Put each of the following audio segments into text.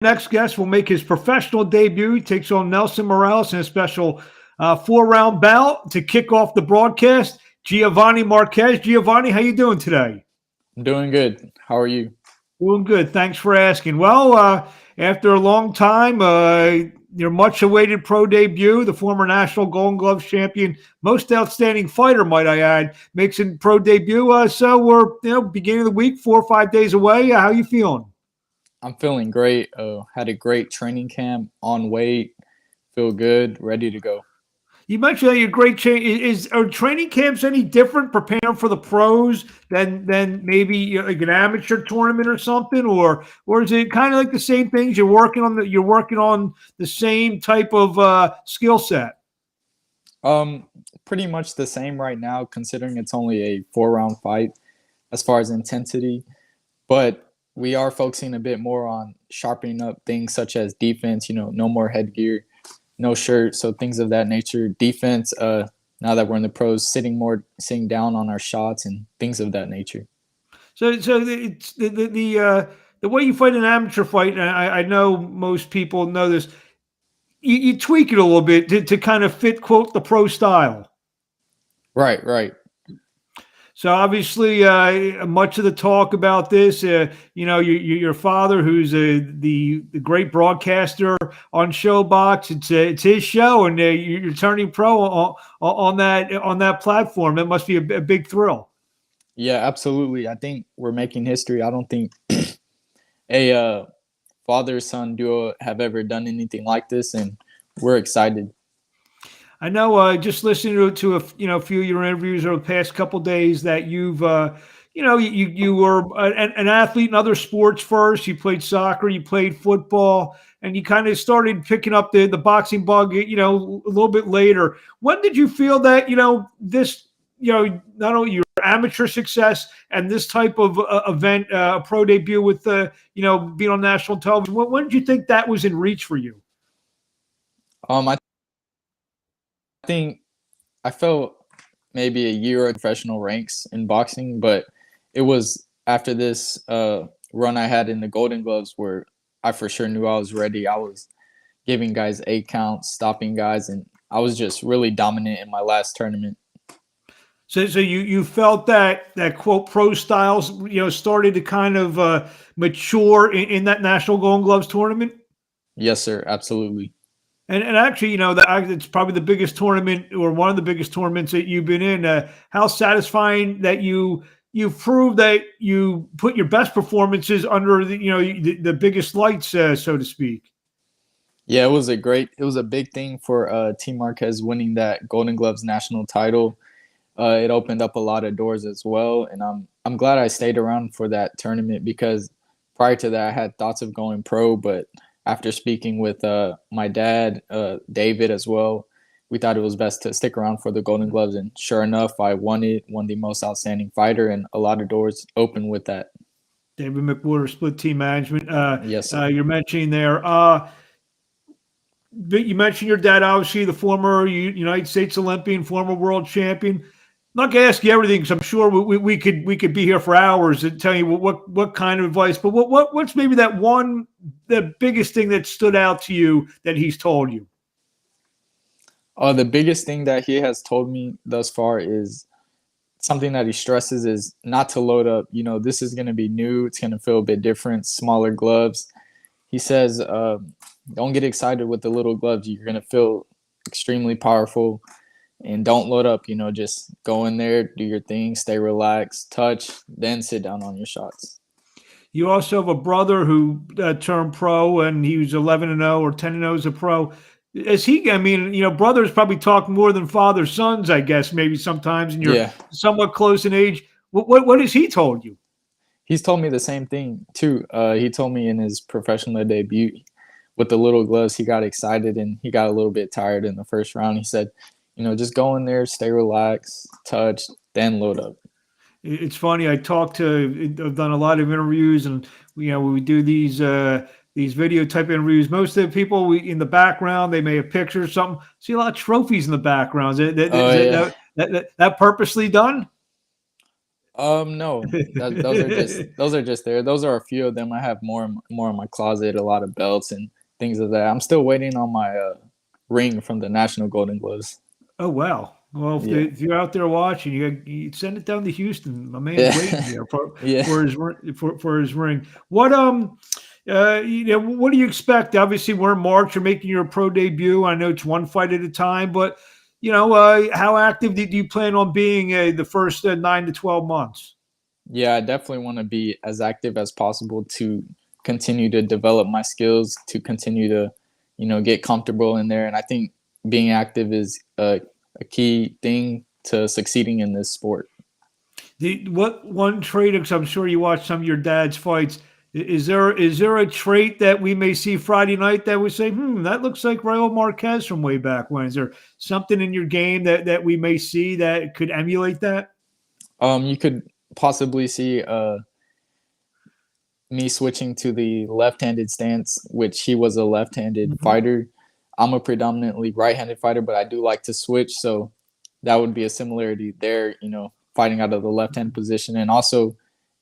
Next guest will make his professional debut. He takes on Nelson Morales in a special 4-round bout to kick off the broadcast. Giovanni Marquez. Giovanni, how you doing today? I'm doing good. How are you? Doing good. Thanks for asking. Well, after a long time, your much-awaited pro debut, the former national Golden Gloves champion, most outstanding fighter, might I add, makes a pro debut. So we're beginning of the week, 4 or 5 days away. How you feeling? I'm feeling great. Had a great training camp on weight. Feel good, ready to go. You mentioned that your great change are training camps any different preparing for the pros than maybe like an amateur tournament or something, or is it kind of like the same things you're working on the same type of skill set? Um, Pretty much the same right now, considering it's only a 4-round fight as far as intensity. But we are focusing a bit more on sharpening up things such as defense. No more headgear, no shirt, so things of that nature. Defense, now that we're in the pros, sitting down on our shots and things of that nature. So it's the way you fight an amateur fight, and I know most people know this. You tweak it a little bit to kind of fit, quote, the pro style. Right, right. So obviously, much of the talk about this, your father, who's the great broadcaster on ShoBox, it's his show, and you're turning pro on that platform. That must be a big thrill. Yeah, absolutely. I think we're making history. I don't think a father-son duo have ever done anything like this, and we're excited. I know, just listening to a few of your interviews over the past couple of days that you've you were an athlete in other sports first. You played soccer, you played football, and you kind of started picking up the boxing bug, a little bit later. When did you feel that this not only your amateur success and this type of event, a pro debut with being on national television? When did you think that was in reach for you? I think I felt maybe a year of professional ranks in boxing, but it was after this run I had in the Golden Gloves where I for sure knew I was ready. I was giving guys 8 counts, stopping guys, and I was just really dominant in my last tournament. So you felt that quote pro styles started to kind of mature in that national Golden Gloves tournament. Yes, sir. Absolutely. And actually, it's probably the biggest tournament or one of the biggest tournaments that you've been in. How satisfying that you proved that you put your best performances under the biggest lights, so to speak. Yeah, it was a big thing for Team Marquez winning that Golden Gloves national title. It opened up a lot of doors as well, and I'm glad I stayed around for that tournament because prior to that I had thoughts of going pro, but after speaking with my dad, David as well, we thought it was best to stick around for the Golden Gloves, and sure enough, I won the most outstanding fighter, and a lot of doors opened with that. David McWhorter, split team management. Yes, sir. You're mentioning there. You mentioned your dad, obviously the former United States Olympian, former world champion. I'm not gonna ask you everything because I'm sure we could be here for hours and tell you what kind of advice. But what's maybe the biggest thing that stood out to you that he's told you? The biggest thing that he has told me thus far is something that he stresses is not to load up. This is going to be new. It's going to feel a bit different, smaller gloves. He says, don't get excited with the little gloves. You're going to feel extremely powerful, and don't load up. Just go in there, do your thing, stay relaxed, touch, then sit down on your shots. You also have a brother who turned pro, and he was 11-0 or 10-0 as a pro. Brothers probably talk more than father sons, I guess, maybe sometimes, and you're somewhat close in age. What has he told you? He's told me the same thing too. He told me in his professional debut with the little gloves, he got excited and he got a little bit tired in the first round. He said, just go in there, stay relaxed, touch, then load up. It's funny. I've done a lot of interviews, and when we do these video type interviews, most of the people in the background, they may have pictures or something. See a lot of trophies in the background. Is that purposely done? No, those are just there. Those are a few of them. I have more in my closet, a lot of belts and things of that. I'm still waiting on my ring from the National Golden Gloves. Oh, wow. Well, Yeah. if you're out there watching, you send it down to Houston. My man's waiting Yeah. there Yeah. for his ring. What do you expect? Obviously, we're in March. You're making your pro debut. I know it's one fight at a time, but how active do you plan on being the first 9 to 12 months? Yeah, I definitely want to be as active as possible to continue to develop my skills, to continue to, get comfortable in there. And I think being active is a key thing to succeeding in this sport. What one trait? Because I'm sure you watch some of your dad's fights. Is there a trait that we may see Friday night that we say, that looks like Raul Marquez from way back when? Is there something in your game that we may see that could emulate that? You could possibly see me switching to the left-handed stance, which he was a left-handed Mhm. fighter. I'm a predominantly right-handed fighter, but I do like to switch, so that would be a similarity there. Fighting out of the left-hand position, and also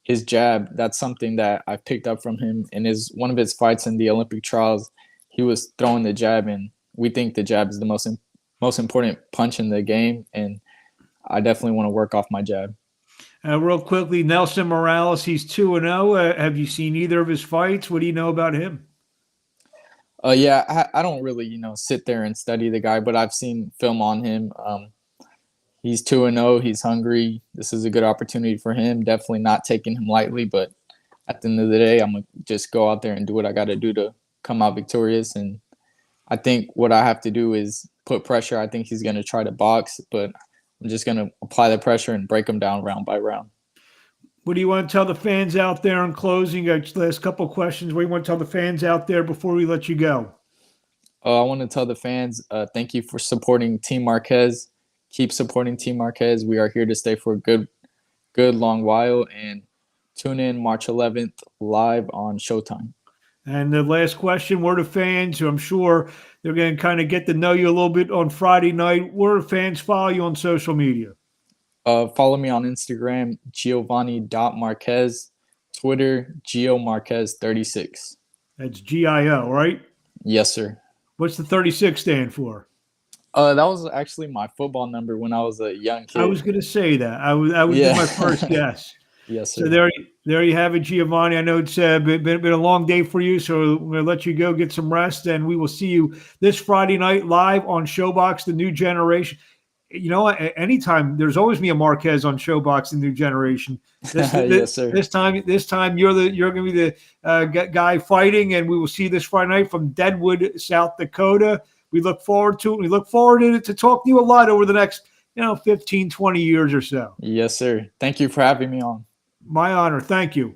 his jab. That's something that I picked up from him in his one of his fights in the Olympic trials. He was throwing the jab, and we think the jab is the most important punch in the game, and I definitely want to work off my jab. Real quickly, Nelson Morales, he's 2-0. Have you seen either of his fights? What do you know about him? Yeah, I don't really, sit there and study the guy, but I've seen film on him. He's 2-0. He's hungry. This is a good opportunity for him. Definitely not taking him lightly, but at the end of the day, I'm gonna just go out there and do what I got to do to come out victorious. And I think what I have to do is put pressure. I think he's gonna try to box, but I'm just gonna apply the pressure and break him down round by round. What do you want to tell the fans out there in closing? Last couple of questions. What do you want to tell the fans out there before we let you go? I want to tell the fans, thank you for supporting Team Marquez. Keep supporting Team Marquez. We are here to stay for a good long while. And tune in March 11th live on Showtime. And the last question, where do fans, who I'm sure they're going to kind of get to know you a little bit on Friday night, where do fans follow you on social media? Follow me on Instagram, Giovanni.Marquez, Twitter, GeoMarquez36. That's GIO, right? Yes, sir. What's the 36 stand for? That was actually my football number when I was a young I kid. was going to say that. I would be Yeah. my first guess. Yes, So sir. there you have it, Giovanni. I know it's been a long day for you, so I'm going to let you go get some rest, and we will see you this Friday night live on ShoBox, the new generation. Anytime there's always me a Marquez on ShoBox, the new generation. This Yes, sir. this time you're going to be the guy fighting, and we will see you this Friday night from Deadwood, South Dakota. We look forward to it. We look forward to talk to you a lot over the next 15, 20 years or so. Yes, sir. Thank you for having me on. My honor. Thank you.